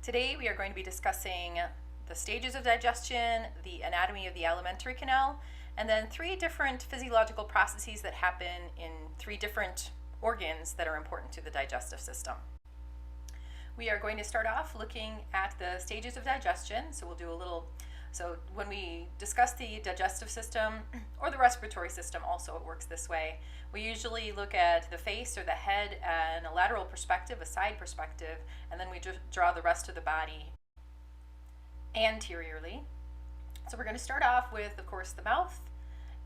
Today we are going to be discussing the stages of digestion, the anatomy of the alimentary canal, and then 3 different physiological processes that happen in 3 different organs that are important to the digestive system. We are going to start off looking at the stages of digestion. So when we discuss the digestive system or the respiratory system, also it works this way. We usually look at the face or the head and a lateral perspective, a side perspective, and then we just draw the rest of the body anteriorly. So we're going to start off with, of course, the mouth,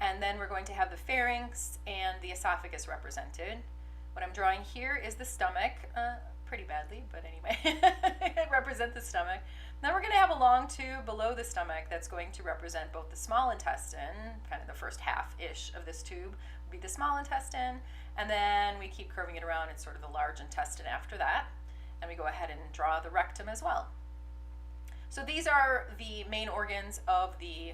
and then we're going to have the pharynx and the esophagus represented. What I'm drawing here is the stomach, pretty badly, but anyway, it represents the stomach. Then we're going to have a long tube below the stomach that's going to represent both the small intestine, kind of the first half-ish of this tube would be the small intestine, and then we keep curving it around. It's sort of the large intestine after that, and we go ahead and draw the rectum as well. So these are the main organs of the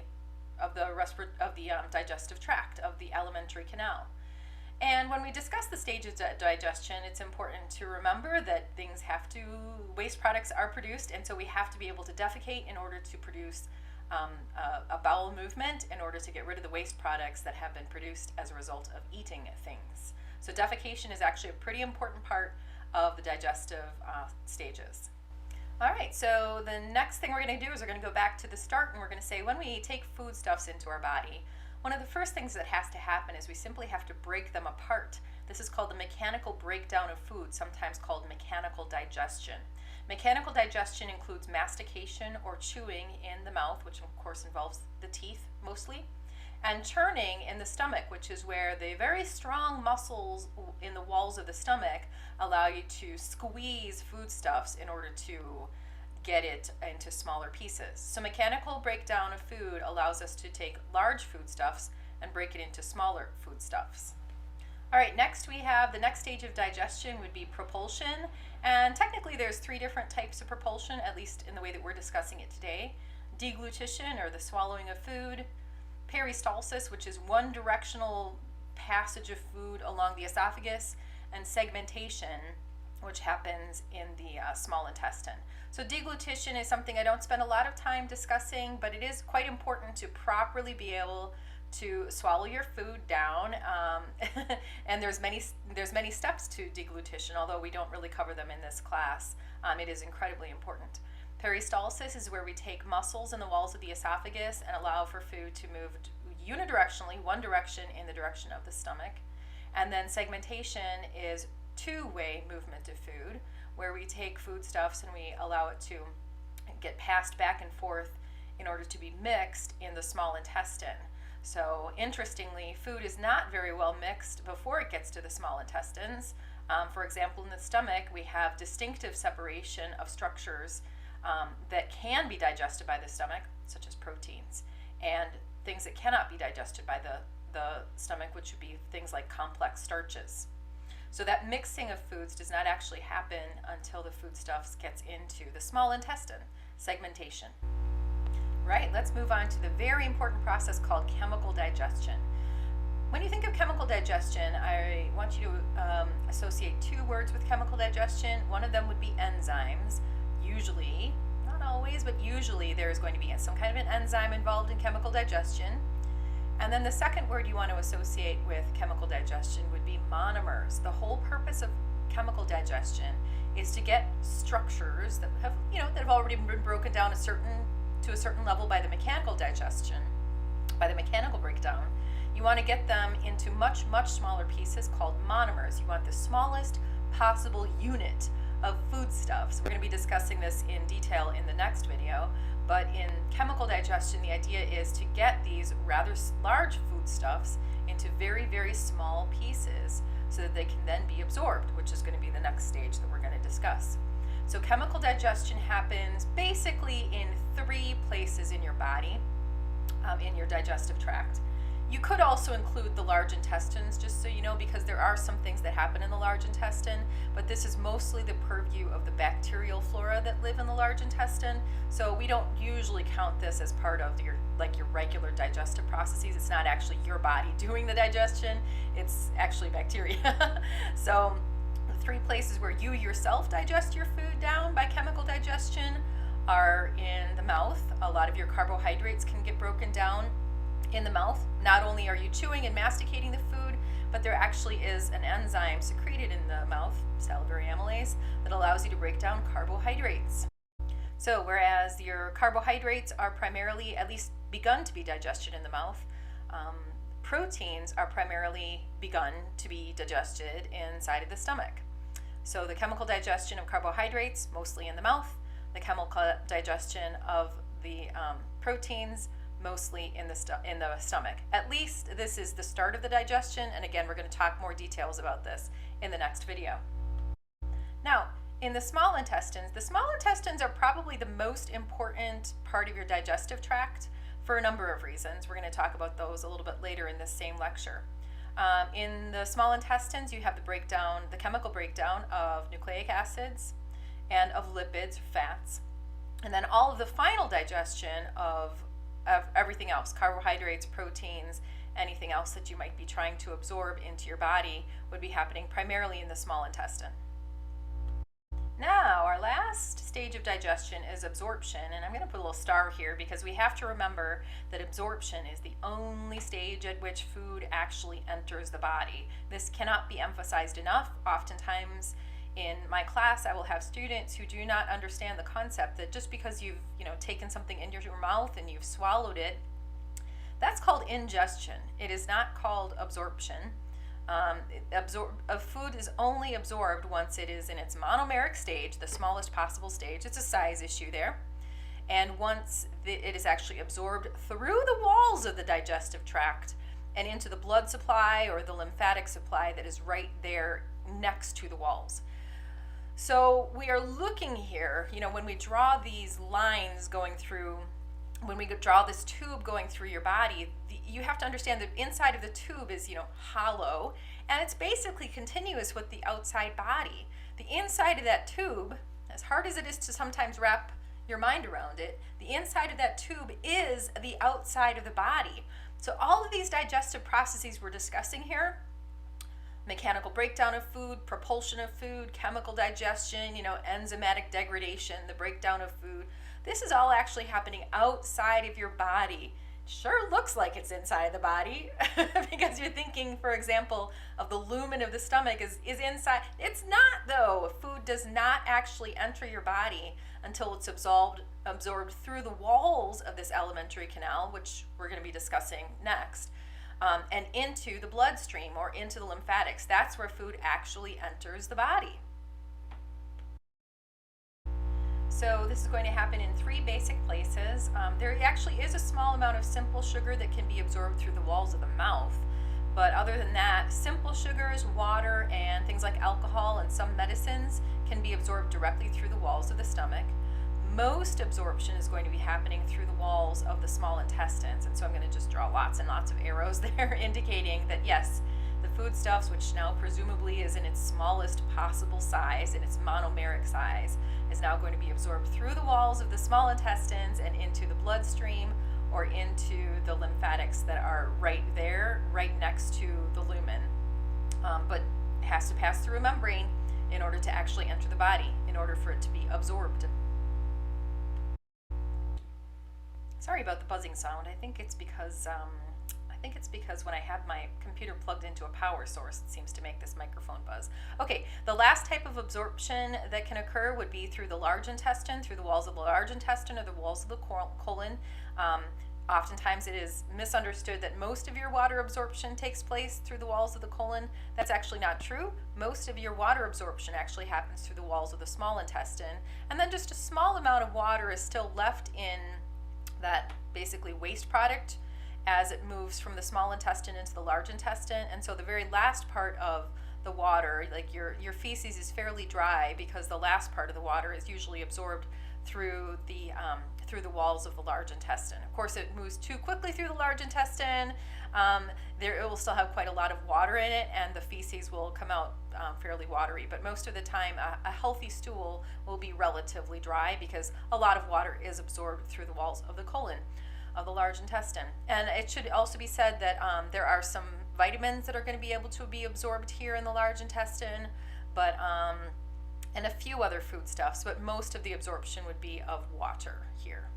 digestive tract, of the alimentary canal. And when we discuss the stages of digestion, it's important to remember that waste products are produced, and so we have to be able to defecate in order to produce a bowel movement in order to get rid of the waste products that have been produced as a result of eating things. So defecation is actually a pretty important part of the digestive stages. All right, so the next thing we're going to do is we're going to go back to the start, and we're going to say when we take foodstuffs into our body, one of the first things that has to happen is we simply have to break them apart. This is called the mechanical breakdown of food, sometimes called mechanical digestion. Mechanical digestion includes mastication or chewing in the mouth, which of course involves the teeth mostly, and churning in the stomach, which is where the very strong muscles in the walls of the stomach allow you to squeeze foodstuffs in order to get it into smaller pieces. So mechanical breakdown of food allows us to take large foodstuffs and break it into smaller foodstuffs. All right, next we have the next stage of digestion would be propulsion, and technically there's 3 different types of propulsion, at least in the way that we're discussing it today. Deglutition, or the swallowing of food; peristalsis, which is one directional passage of food along the esophagus; and segmentation, which happens in the small intestine. So deglutition is something I don't spend a lot of time discussing, but it is quite important to properly be able to swallow your food down, and there's many steps to deglutition, although we don't really cover them in this class. It is incredibly important. Peristalsis is where we take muscles in the walls of the esophagus and allow for food to move unidirectionally, one direction in the direction of the stomach. And then segmentation is 2-way movement of food, where we take foodstuffs and we allow it to get passed back and forth in order to be mixed in the small intestine. So interestingly, food is not very well mixed before it gets to the small intestines. For example, in the stomach, we have distinctive separation of structures that can be digested by the stomach, such as proteins, and things that cannot be digested by the stomach, which would be things like complex starches. So that mixing of foods does not actually happen until the foodstuffs gets into the small intestine, segmentation. Right, let's move on to the very important process called chemical digestion. When you think of chemical digestion, I want you to associate 2 words with chemical digestion. One of them would be enzymes. Usually, not always, but usually there's going to be some kind of an enzyme involved in chemical digestion. And then the second word you want to associate with chemical digestion would be monomers. The whole purpose of chemical digestion is to get structures that have already been broken down to a certain level by the mechanical digestion, by the mechanical breakdown. You want to get them into much, much smaller pieces called monomers. You want the smallest possible unit of foodstuffs. We're going to be discussing this in detail in the next video. But in chemical digestion, the idea is to get these rather large foodstuffs into very, very small pieces so that they can then be absorbed, which is going to be the next stage that we're going to discuss. So chemical digestion happens basically in 3 places in your body, in your digestive tract. You could also include the large intestines, just so you know, because there are some things that happen in the large intestine, but this is mostly the purview of the bacterial flora that live in the large intestine. So we don't usually count this as part of your regular digestive processes. It's not actually your body doing the digestion, it's actually bacteria. So the 3 places where you yourself digest your food down by chemical digestion are in the mouth. A lot of your carbohydrates can get broken down in the mouth. Not only are you chewing and masticating the food, but there actually is an enzyme secreted in the mouth, salivary amylase, that allows you to break down carbohydrates. So whereas your carbohydrates are primarily, at least begun to be digested in the mouth, proteins are primarily begun to be digested inside of the stomach. So the chemical digestion of carbohydrates, mostly in the mouth, the chemical digestion of the proteins, mostly in the stomach. At least this is the start of the digestion, and again, we're going to talk more details about this in the next video. Now, in the small intestines are probably the most important part of your digestive tract for a number of reasons. We're going to talk about those a little bit later in this same lecture. In the small intestines, you have the chemical breakdown of nucleic acids and of lipids, fats, and then all of the final digestion of everything else, carbohydrates, proteins, anything else that you might be trying to absorb into your body would be happening primarily in the small intestine. Now, our last stage of digestion is absorption, and I'm going to put a little star here because we have to remember that absorption is the only stage at which food actually enters the body. This cannot be emphasized enough. Oftentimes in my class, I will have students who do not understand the concept that just because you've taken something into your mouth and you've swallowed it, that's called ingestion. It is not called absorption. Food is only absorbed once it is in its monomeric stage, the smallest possible stage. It's a size issue there. And once it is actually absorbed through the walls of the digestive tract and into the blood supply or the lymphatic supply that is right there next to the walls. So we are looking here, when we draw these lines going through, when we draw this tube going through your body, you have to understand that inside of the tube is, hollow, and it's basically continuous with the outside body. The inside of that tube, as hard as it is to sometimes wrap your mind around it, the inside of that tube is the outside of the body. So all of these digestive processes we're discussing here, mechanical breakdown of food, propulsion of food, chemical digestion, enzymatic degradation, the breakdown of food, this is all actually happening outside of your body. Sure looks like it's inside the body because you're thinking, for example, of the lumen of the stomach is inside. It's not, though. Food does not actually enter your body until it's absorbed through the walls of this alimentary canal, which we're going to be discussing next, and into the bloodstream or into the lymphatics. That's where food actually enters the body. So this is going to happen in 3 basic places. There actually is a small amount of simple sugar that can be absorbed through the walls of the mouth. But other than that, simple sugars, water, and things like alcohol and some medicines can be absorbed directly through the walls of the stomach. Most absorption is going to be happening through the walls of the small intestines. And so I'm going to just draw lots and lots of arrows there indicating that yes, the foodstuffs, which now presumably is in its smallest possible size, in its monomeric size, is now going to be absorbed through the walls of the small intestines and into the bloodstream or into the lymphatics that are right there, right next to the lumen. But it has to pass through a membrane in order to actually enter the body, in order for it to be absorbed. Sorry about the buzzing sound. I think it's because when I have my computer plugged into a power source, it seems to make this microphone buzz. Okay, the last type of absorption that can occur would be through the large intestine, through the walls of the large intestine or the walls of the colon. Oftentimes it is misunderstood that most of your water absorption takes place through the walls of the colon. That's actually not true. Most of your water absorption actually happens through the walls of the small intestine, and then just a small amount of water is still left in that basically waste product as it moves from the small intestine into the large intestine. And so the very last part of the water, like your feces, is fairly dry because the last part of the water is usually absorbed through the walls of the large intestine. Of course, it moves too quickly through the large intestine. It will still have quite a lot of water in it, and the feces will come out fairly watery. But most of the time, a healthy stool will be relatively dry because a lot of water is absorbed through the walls of the colon of the large intestine. And it should also be said that there are some vitamins that are going to be able to be absorbed here in the large intestine, but and a few other foodstuffs, but most of the absorption would be of water here.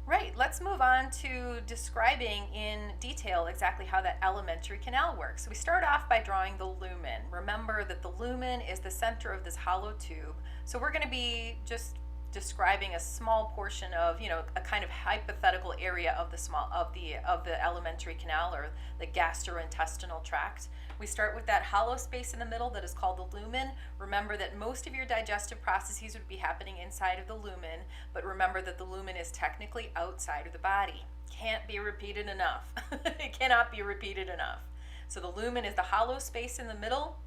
Right, let's move on to describing in detail exactly how that alimentary canal works. So we start off by drawing the lumen. Remember that the lumen is the center of this hollow tube. So we're going to be just describing a small portion of, a kind of hypothetical area of the alimentary canal, or the gastrointestinal tract. We start with that hollow space in the middle that is called the lumen. Remember that most of your digestive processes would be happening inside of the lumen, but remember that the lumen is technically outside of the body. Can't be repeated enough. It cannot be repeated enough. So the lumen is the hollow space in the middle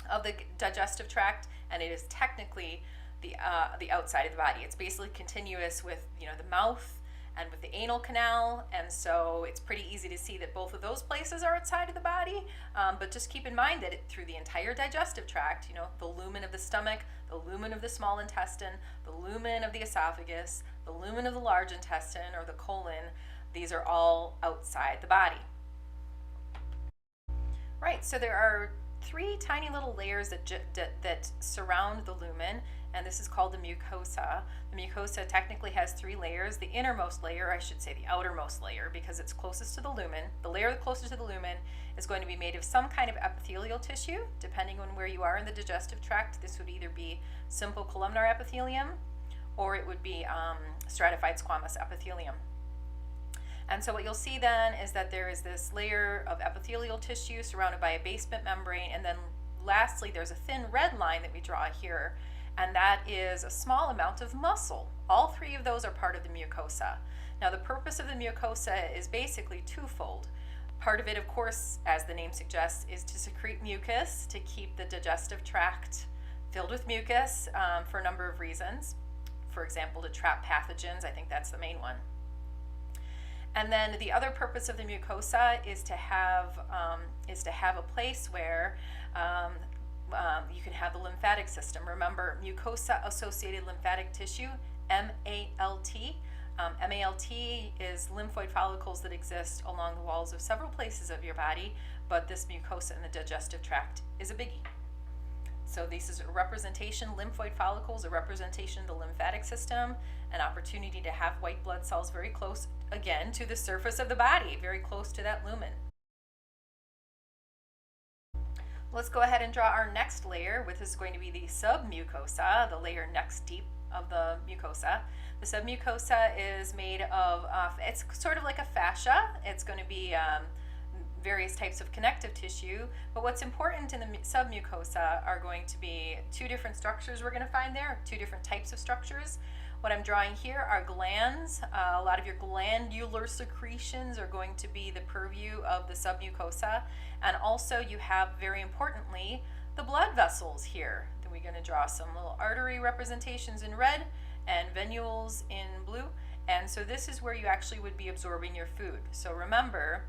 of the digestive tract, and it is technically the outside of the body. It's basically continuous with the mouth and with the anal canal, and so it's pretty easy to see that both of those places are outside of the body, but just keep in mind that through the entire digestive tract, the lumen of the stomach, the lumen of the small intestine, the lumen of the esophagus, the lumen of the large intestine or the colon, these are all outside the body. Right, so there are 3 tiny little layers that surround the lumen, and this is called the mucosa. The mucosa technically has 3 layers. The innermost layer, I should say the outermost layer, because it's closest to the lumen. The layer closest to the lumen is going to be made of some kind of epithelial tissue, depending on where you are in the digestive tract. This would either be simple columnar epithelium, or it would be stratified squamous epithelium. And so what you'll see then is that there is this layer of epithelial tissue surrounded by a basement membrane, and then lastly there's a thin red line that we draw here, and that is a small amount of muscle. All 3 of those are part of the mucosa. Now the purpose of the mucosa is basically twofold. Part of it, of course, as the name suggests, is to secrete mucus, to keep the digestive tract filled with mucus for a number of reasons. For example, to trap pathogens. I think that's the main one. And then the other purpose of the mucosa is to have a place where you can have the lymphatic system. Remember, mucosa-associated lymphatic tissue, MALT. MALT is lymphoid follicles that exist along the walls of several places of your body, but this mucosa in the digestive tract is a biggie. So this is a representation, lymphoid follicles, a representation of the lymphatic system, an opportunity to have white blood cells very close, again, to the surface of the body, very close to that lumen. Let's go ahead and draw our next layer, which is going to be the submucosa, the layer next deep of the mucosa. The submucosa is made of, it's sort of like a fascia. It's going to be various types of connective tissue, but what's important in the submucosa are going to be 2 different structures we're going to find there, 2 different types of structures. What I'm drawing here are glands. A lot of your glandular secretions are going to be the purview of the submucosa, and also you have, very importantly, the blood vessels here. Then we're going to draw some little artery representations in red and venules in blue, and so this is where you actually would be absorbing your food. So remember,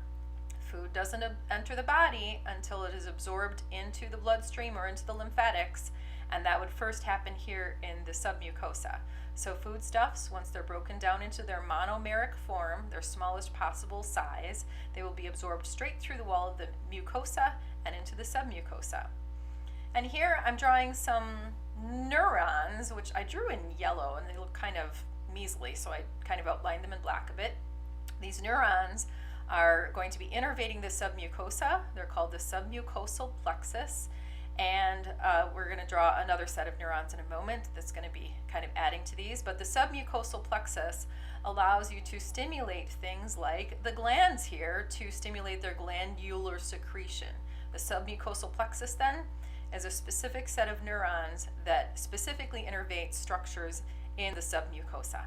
food doesn't enter the body until it is absorbed into the bloodstream or into the lymphatics, and that would first happen here in the submucosa. So foodstuffs, once they're broken down into their monomeric form, their smallest possible size, they will be absorbed straight through the wall of the mucosa and into the submucosa. And here I'm drawing some neurons, which I drew in yellow, and they look kind of measly, so I kind of outlined them in black a bit. These neurons are going to be innervating the submucosa. They're called the submucosal plexus, and we're going to draw another set of neurons in a moment that's going to be kind of adding to these. But the submucosal plexus allows you to stimulate things like the glands here, to stimulate their glandular secretion. The submucosal plexus then is a specific set of neurons that specifically innervate structures in the submucosa.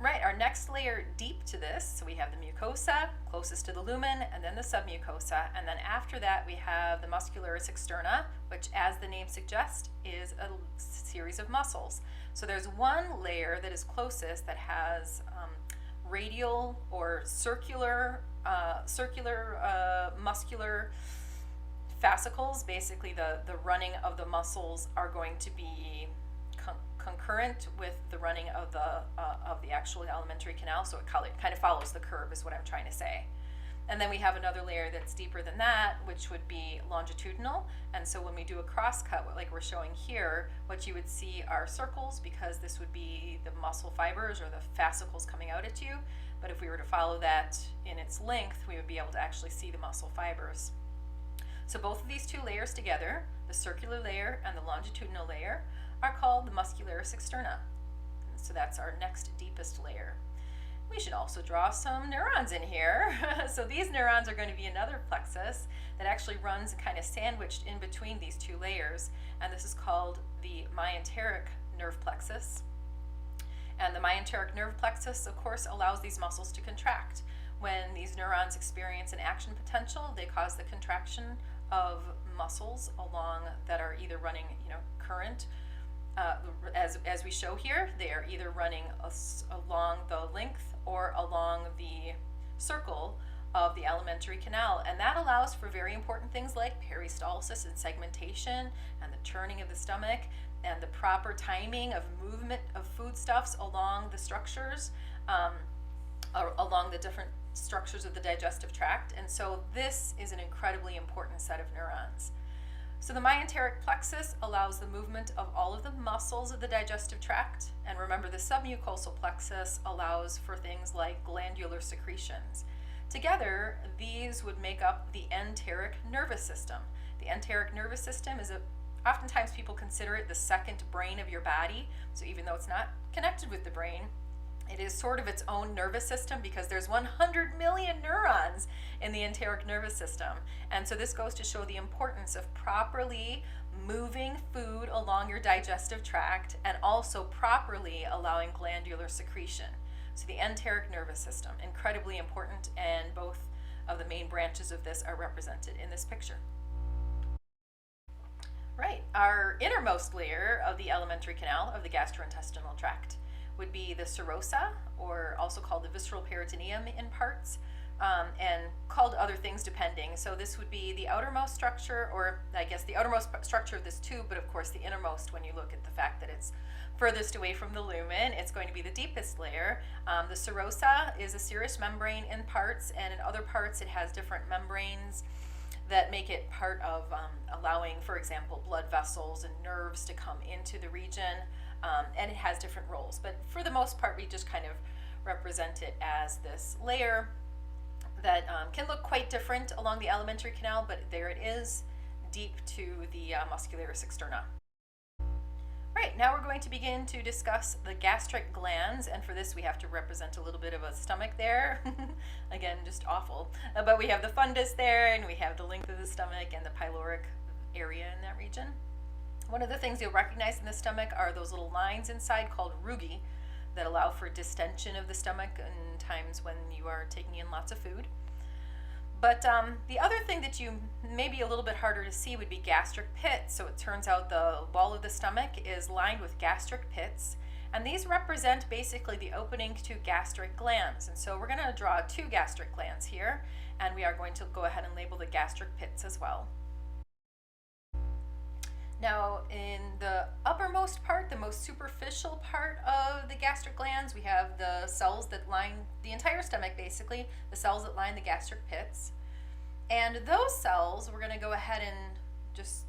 Right, our next layer deep to this, so we have the mucosa closest to the lumen, and then the submucosa, and then after that we have the muscularis externa, which, as the name suggests, is a series of muscles. So there's one layer that is closest that has radial or circular muscular fascicles. Basically, the running of the muscles are going to be concurrent with the running of the actual alimentary canal, so it kind of follows the curve, is what I'm trying to say. And then we have another layer that's deeper than that, which would be longitudinal. And so when we do a cross cut, like we're showing here, what you would see are circles, because this would be the muscle fibers or the fascicles coming out at you. But if we were to follow that in its length, we would be able to actually see the muscle fibers. So both of these two layers together, the circular layer and the longitudinal layer, are called the muscularis externa. And so that's our next deepest layer. We should also draw some neurons in here. So these neurons are going to be another plexus that actually runs kind of sandwiched in between these two layers, and this is called the myenteric nerve plexus. And the myenteric nerve plexus, of course, allows these muscles to contract. When these neurons experience an action potential, they cause the contraction of muscles along that are either running, current. As we show here, they are either running along the length or along the circle of the alimentary canal, and that allows for very important things like peristalsis and segmentation and the turning of the stomach and the proper timing of movement of foodstuffs along the structures, along the different structures of the digestive tract. And so this is an incredibly important set of neurons. So the myenteric plexus allows the movement of all of the muscles of the digestive tract. And remember, the submucosal plexus allows for things like glandular secretions. Together, these would make up the enteric nervous system. The enteric nervous system is oftentimes people consider it the second brain of your body. So even though it's not connected with the brain, it is sort of its own nervous system, because there's 100 million neurons in the enteric nervous system. And so this goes to show the importance of properly moving food along your digestive tract and also properly allowing glandular secretion. So the enteric nervous system, incredibly important, and both of the main branches of this are represented in this picture. Right, our innermost layer of the alimentary canal of the gastrointestinal tract would be the serosa, or also called the visceral peritoneum in parts, and called other things depending. So this would be the outermost structure, or I guess the outermost structure of this tube, but of course the innermost, when you look at the fact that it's furthest away from the lumen, it's going to be the deepest layer. The serosa is a serous membrane in parts, and in other parts it has different membranes that make it part of allowing, for example, blood vessels and nerves to come into the region. And it has different roles, but for the most part we just kind of represent it as this layer that can look quite different along the alimentary canal, but there it is, deep to the muscularis externa. Right, now we're going to begin to discuss the gastric glands, and for this we have to represent a little bit of a stomach there. Again, just awful. But we have the fundus there, and we have the length of the stomach and the pyloric area in that region. One of the things you'll recognize in the stomach are those little lines inside called rugae that allow for distension of the stomach in times when you are taking in lots of food. But the other thing that you may be a little bit harder to see would be gastric pits. So it turns out the wall of the stomach is lined with gastric pits, and these represent basically the opening to gastric glands. And so we're going to draw 2 gastric glands here, and we are going to go ahead and label the gastric pits as well. Now, in the uppermost part, the most superficial part of the gastric glands, we have the cells that line the entire stomach, basically, the cells that line the gastric pits. And those cells, we're going to go ahead and just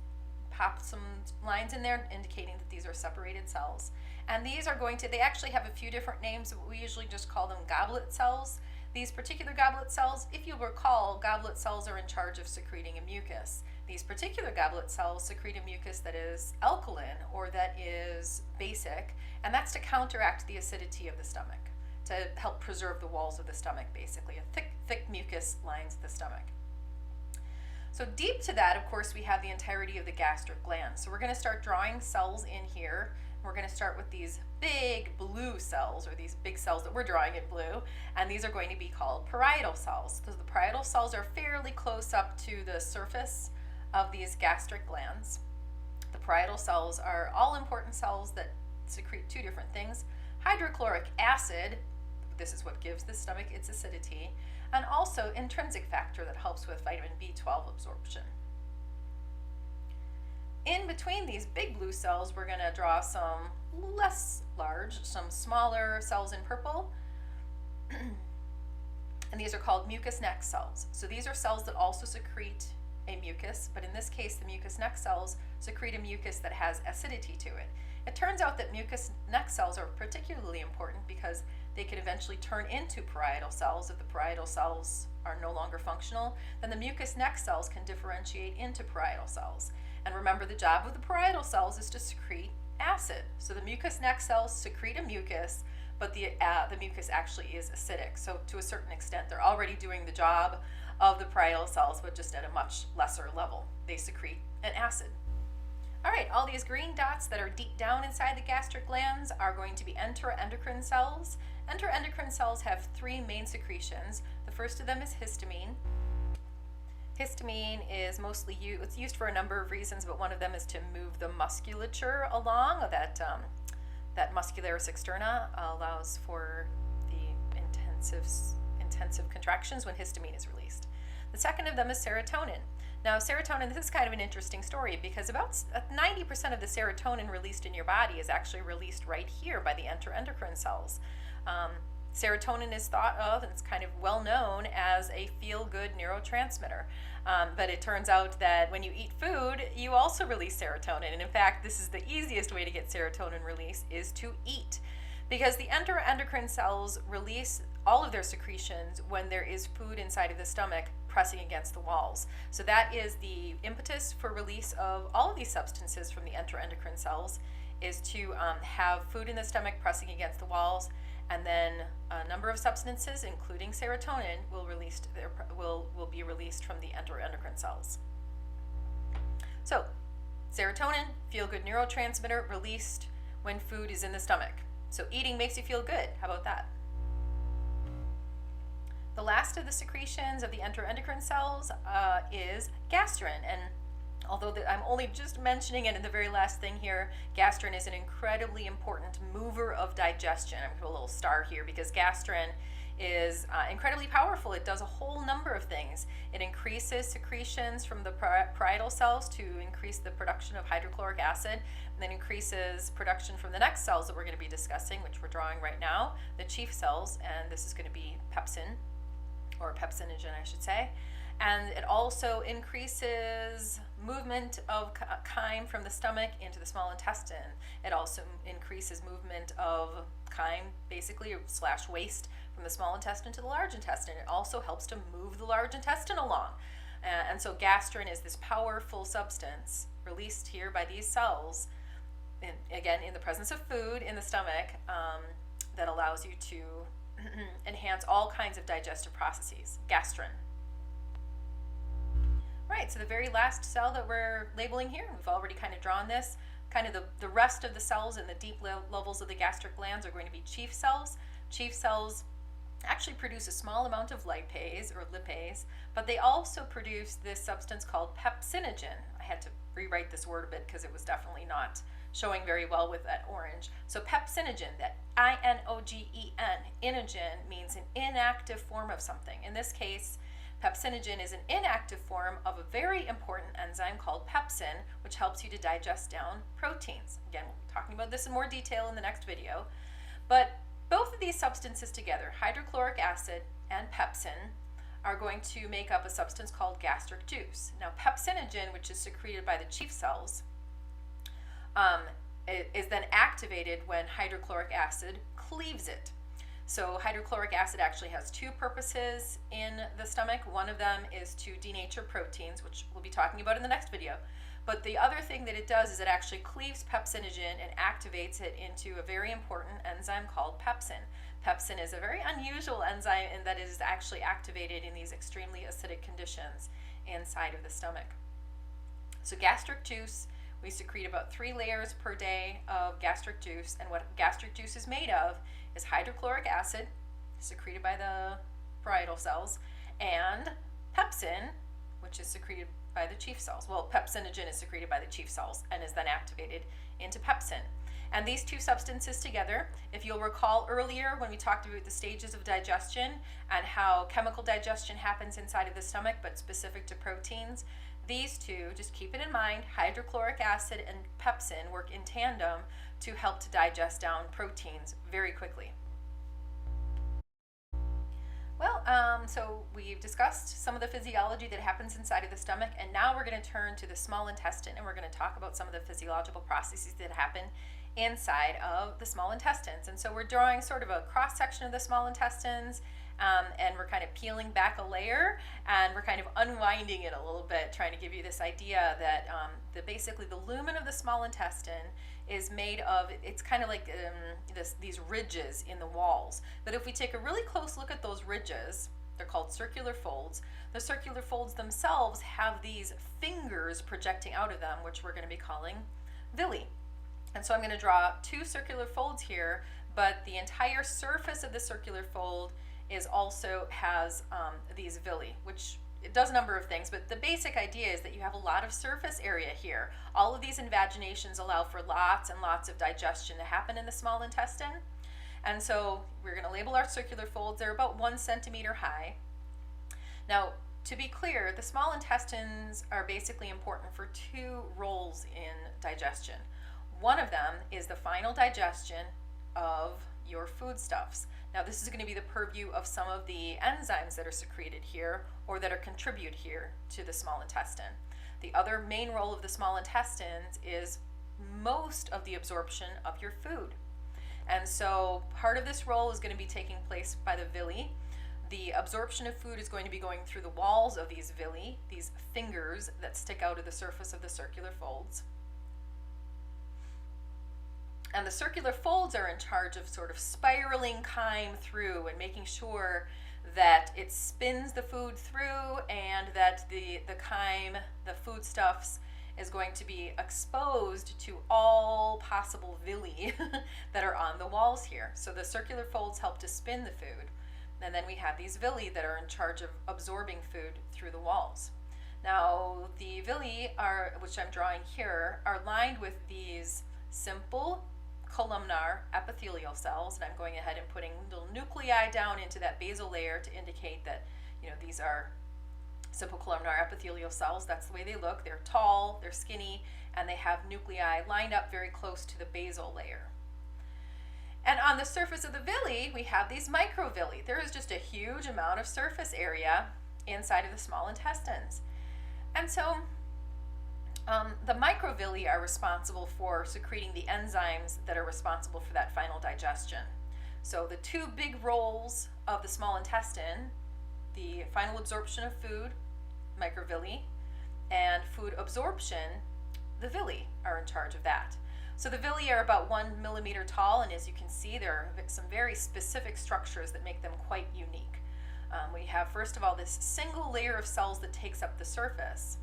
pop some lines in there indicating that these are separated cells. And these are going to, they actually have a few different names, but we usually just call them goblet cells. These particular goblet cells, if you recall, goblet cells are in charge of secreting a mucus. These particular goblet cells secrete a mucus that is alkaline or that is basic, and that's to counteract the acidity of the stomach, to help preserve the walls of the stomach, basically. A thick mucus lines the stomach. So deep to that, of course, we have the entirety of the gastric glands. So we're going to start drawing cells in here. We're going to start with these big blue cells, or these big cells that we're drawing in blue, and these are going to be called parietal cells, because the parietal cells are fairly close up to the surface of these gastric glands. The parietal cells are all important cells that secrete 2 different things: hydrochloric acid, this is what gives the stomach its acidity, and also intrinsic factor that helps with vitamin B12 absorption. In between these big blue cells, we're going to draw some less large, some smaller cells in purple. and these are called mucous neck cells. So these are cells that also secrete a mucus, but in this case the mucous neck cells secrete a mucus that has acidity to it. It turns out that mucous neck cells are particularly important because they can eventually turn into parietal cells. If the parietal cells are no longer functional, then the mucous neck cells can differentiate into parietal cells. And remember, the job of the parietal cells is to secrete acid. So the mucous neck cells secrete a mucus, but the mucus actually is acidic. So to a certain extent, they're already doing the job of the parietal cells, but just at a much lesser level. They secrete an acid. All right, all these green dots that are deep down inside the gastric glands are going to be enteroendocrine cells. Enteroendocrine cells have three main secretions. The first of them is histamine. Histamine is mostly it's used for a number of reasons, but one of them is to move the musculature along. That muscularis externa allows for the intensive contractions when histamine is released. The second of them is serotonin. Now, serotonin, this is kind of an interesting story because about 90% of the serotonin released in your body is actually released right here by the enteroendocrine cells. Serotonin is thought of, and it's kind of well known as a feel-good neurotransmitter. But it turns out that when you eat food, you also release serotonin. And in fact, this is the easiest way to get serotonin release is to eat. Because the enteroendocrine cells release all of their secretions when there is food inside of the stomach pressing against the walls. So that is the impetus for release of all of these substances from the enteroendocrine cells, is to have food in the stomach pressing against the walls, and then a number of substances, including serotonin, will be released from the enteroendocrine cells. So, serotonin, feel-good neurotransmitter, released when food is in the stomach. So eating makes you feel good. How about that? The last of the secretions of the enteroendocrine cells is gastrin, and although I'm only just mentioning it in the very last thing here, gastrin is an incredibly important mover of digestion. I'm going to put a little star here because gastrin is incredibly powerful. It does a whole number of things. It increases secretions from the parietal cells to increase the production of hydrochloric acid, and then increases production from the next cells that we're going to be discussing, which we're drawing right now, the chief cells, and this is going to be pepsin, or pepsinogen, I should say. And it also increases movement of chyme from the stomach into the small intestine. It also increases movement of chyme, basically, slash waste, from the small intestine to the large intestine. It also helps to move the large intestine along. And so gastrin is this powerful substance released here by these cells, again, in the presence of food in the stomach, that allows you to enhance all kinds of digestive processes. Gastrin. Right, so the very last cell that we're labeling here, we've already kind of drawn this, kind of the rest of the cells in the deep levels of the gastric glands are going to be chief cells. Chief cells actually produce a small amount of lipase or lipase, but they also produce this substance called pepsinogen. I had to rewrite this word a bit because it was definitely not showing very well with that orange. So pepsinogen, that I-N-O-G-E-N, inogen means an inactive form of something. In this case, pepsinogen is an inactive form of a very important enzyme called pepsin, which helps you to digest down proteins. Again, we'll be talking about this in more detail in the next video. But both of these substances together, hydrochloric acid and pepsin, are going to make up a substance called gastric juice. Now, pepsinogen, which is secreted by the chief cells, is then activated when hydrochloric acid cleaves it. So hydrochloric acid actually has two purposes in the stomach. One of them is to denature proteins, which we'll be talking about in the next video. But the other thing that it does is it actually cleaves pepsinogen and activates it into a very important enzyme called pepsin. Pepsin is a very unusual enzyme in that it is actually activated in these extremely acidic conditions inside of the stomach. So gastric juice, we secrete about 3 layers per day of gastric juice, and what gastric juice is made of is hydrochloric acid, secreted by the parietal cells, and pepsin, which is secreted by the chief cells. Well, pepsinogen is secreted by the chief cells and is then activated into pepsin. And these two substances together, if you'll recall earlier when we talked about the stages of digestion and how chemical digestion happens inside of the stomach, but specific to proteins, these two, just keep it in mind, hydrochloric acid and pepsin work in tandem to help to digest down proteins very quickly. Well, so we've discussed some of the physiology that happens inside of the stomach, and now we're going to turn to the small intestine, and we're going to talk about some of the physiological processes that happen inside of the small intestines. And so we're drawing sort of a cross section of the small intestines, and we're kind of peeling back a layer, and we're kind of unwinding it a little bit, trying to give you this idea that basically the lumen of the small intestine is made of, it's kind of like these ridges in the walls. But if we take a really close look at those ridges, they're called circular folds. The circular folds themselves have these fingers projecting out of them, which we're going to be calling villi. And so I'm going to draw two circular folds here, but the entire surface of the circular fold is also has these villi, which it does a number of things, but the basic idea is that you have a lot of surface area here. All of these invaginations allow for lots and lots of digestion to happen in the small intestine. And so we're going to label our circular folds. They're about 1 centimeter high. Now, to be clear, the small intestines are basically important for two roles in digestion. One of them is the final digestion of your foodstuffs. Now, this is going to be the purview of some of the enzymes that are secreted here or that are contribute here to the small intestine. The other main role of the small intestines is most of the absorption of your food. And so part of this role is going to be taking place by the villi. The absorption of food is going to be going through the walls of these villi, these fingers that stick out of the surface of the circular folds. And the circular folds are in charge of sort of spiraling chyme through and making sure that it spins the food through and that the chyme, the foodstuffs, is going to be exposed to all possible villi that are on the walls here. So the circular folds help to spin the food. And then we have these villi that are in charge of absorbing food through the walls. Now, the villi are, which I'm drawing here, are lined with these simple columnar epithelial cells, and I'm going ahead and putting little nuclei down into that basal layer to indicate that, these are simple columnar epithelial cells. That's the way they look. They're tall, they're skinny, and they have nuclei lined up very close to the basal layer. And on the surface of the villi, we have these microvilli. There is just a huge amount of surface area inside of the small intestines. And so the microvilli are responsible for secreting the enzymes that are responsible for that final digestion. So the two big roles of the small intestine, the final absorption of food, microvilli, and food absorption, the villi are in charge of that. So the villi are about 1 millimeter tall, and as you can see, there are some very specific structures that make them quite unique. We have, first of all, this single layer of cells that takes up the surface.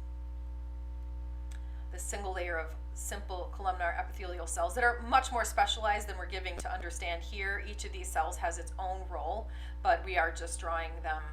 This single layer of simple columnar epithelial cells that are much more specialized than we're giving to understand here. Each of these cells has its own role, but we are just drawing them,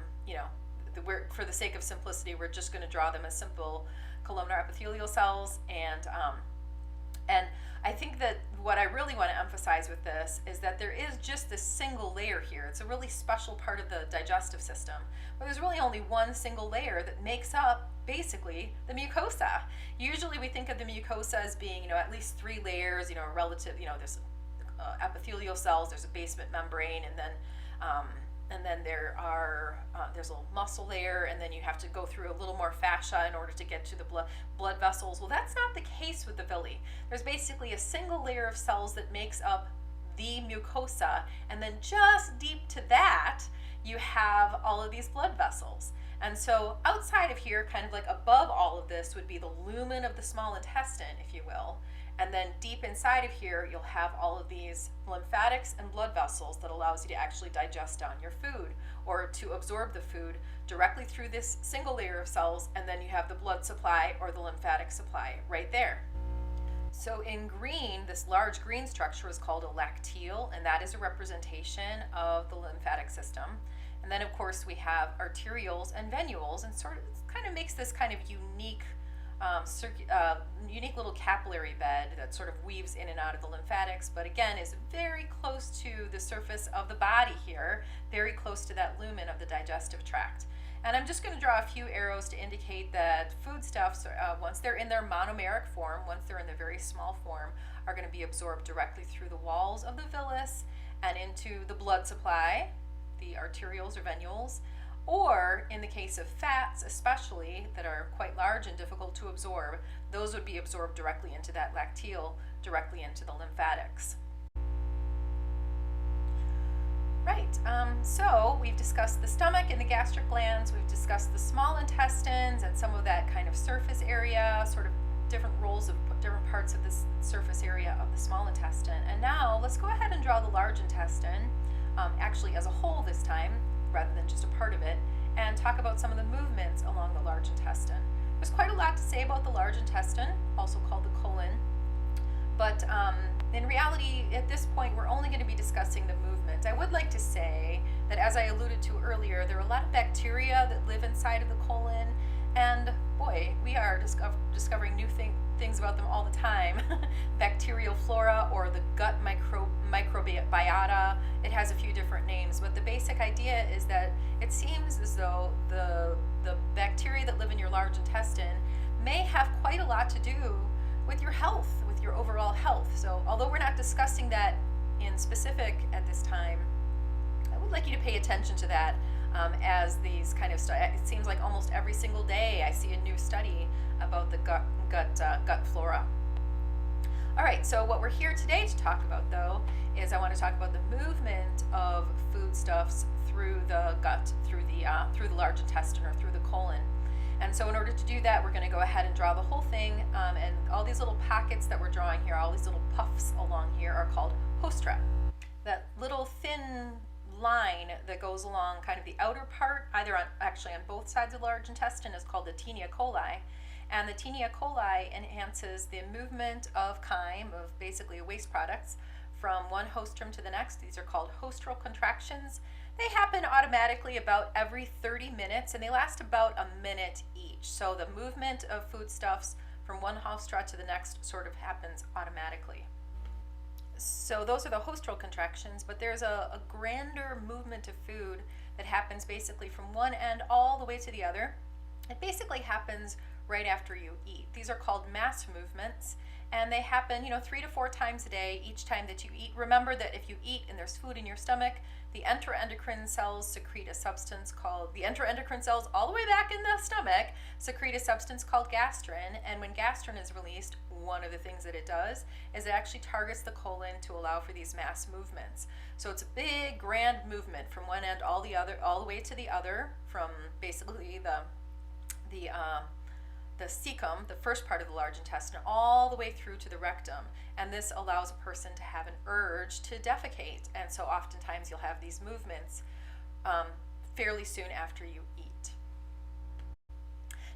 for the sake of simplicity, we're just going to draw them as simple columnar epithelial cells. And I think that what I really want to emphasize with this is that there is just this single layer here. It's a really special part of the digestive system, but there's really only one single layer that makes up basically the mucosa. Usually we think of the mucosa as being, at least 3 layers, relative, there's epithelial cells, there's a basement membrane, and then there's a little muscle layer, and then you have to go through a little more fascia in order to get to the blood vessels. Well, that's not the case with the villi. There's basically a single layer of cells that makes up the mucosa, and then just deep to that, you have all of these blood vessels. And so outside of here, kind of like above all of this, would be the lumen of the small intestine, if you will. And then deep inside of here, you'll have all of these lymphatics and blood vessels that allows you to actually digest down your food or to absorb the food directly through this single layer of cells. And then you have the blood supply or the lymphatic supply right there. So in green, this large green structure is called a lacteal, and that is a representation of the lymphatic system. And then, of course, we have arterioles and venules, and sort of kind of makes this kind of unique little capillary bed that sort of weaves in and out of the lymphatics, but again is very close to the surface of the body here, very close to that lumen of the digestive tract. And I'm just going to draw a few arrows to indicate that foodstuffs, once they're in their monomeric form, once they're in their very small form, are going to be absorbed directly through the walls of the villus and into the blood supply the arterioles or venules, or in the case of fats especially that are quite large and difficult to absorb, those would be absorbed directly into that lacteal, directly into the lymphatics. Right, so we've discussed the stomach and the gastric glands, we've discussed the small intestines and some of that kind of surface area, sort of different roles of different parts of this surface area of the small intestine. And now let's go ahead and draw the large intestine, actually as a whole this time, rather than just a part of it, and talk about some of the movements along the large intestine. There's quite a lot to say about the large intestine, also called the colon, but in reality, at this point, we're only going to be discussing the movement. I would like to say that, as I alluded to earlier, there are a lot of bacteria that live inside of the colon, and boy, we are discovering new things about them all the time. Bacterial flora, or the gut microbiota. It has a few different names, but the basic idea is that it seems as though the bacteria that live in your large intestine may have quite a lot to do with your health, with your overall health. So although we're not discussing that in specific at this time, I would like you to pay attention to that as these kind of it seems like almost every single day I see a new study about the gut flora. All right, so what we're here today to talk about, though, is I want to talk about the movement of foodstuffs through the gut, through the large intestine or through the colon. And so in order to do that, we're going to go ahead and draw the whole thing, and all these little pockets that we're drawing here, all these little puffs along here are called hostra. That little thin line that goes along kind of the outer part, actually on both sides of the large intestine, is called the tinea coli. And the tinea coli enhances the movement of chyme, of basically waste products, from one hostrum to the next. These are called hostral contractions. They happen automatically about every 30 minutes, and they last about a minute each. So the movement of foodstuffs from one hostra to the next sort of happens automatically. So those are the hostral contractions, but there's a grander movement of food that happens basically from one end all the way to the other. It basically happens right after you eat. These are called mass movements, and they happen, 3 to 4 times a day each time that you eat. Remember that if you eat and there's food in your stomach, the enteroendocrine cells secrete a substance called, the enteroendocrine cells all the way back in the stomach secrete a substance called gastrin, and when gastrin is released, one of the things that it does is it actually targets the colon to allow for these mass movements. So it's a big, grand movement from one end all the way to the other, from basically the cecum, the first part of the large intestine, all the way through to the rectum. And this allows a person to have an urge to defecate. And so oftentimes you'll have these movements fairly soon after you eat.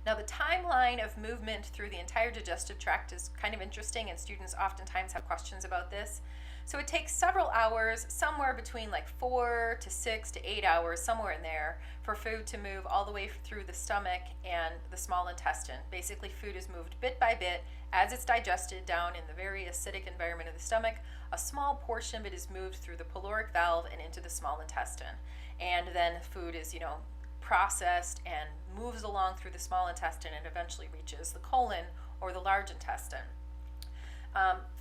Now the timeline of movement through the entire digestive tract is kind of interesting, and students oftentimes have questions about this. So it takes several hours, somewhere between like 4 to 6 to 8 hours, somewhere in there, for food to move all the way through the stomach and the small intestine. Basically, food is moved bit by bit as it's digested down in the very acidic environment of the stomach. A small portion of it is moved through the pyloric valve and into the small intestine. And then food is, processed and moves along through the small intestine and eventually reaches the colon or the large intestine.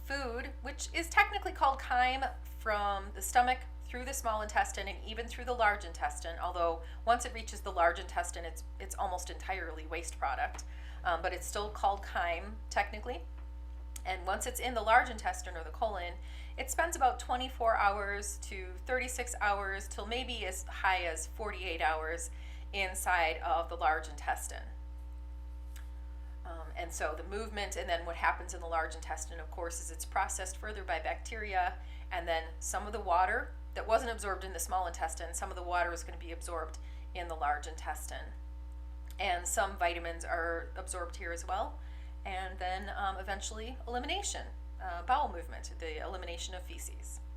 Food, which is technically called chyme, from the stomach through the small intestine and even through the large intestine, although once it reaches the large intestine, it's almost entirely waste product, but it's still called chyme technically. And once it's in the large intestine or the colon, it spends about 24 hours to 36 hours till maybe as high as 48 hours inside of the large intestine. And so the movement, and then what happens in the large intestine, of course, is it's processed further by bacteria, and then some of the water that wasn't absorbed in the small intestine, some of the water is going to be absorbed in the large intestine. And some vitamins are absorbed here as well. And then eventually elimination, bowel movement, the elimination of feces.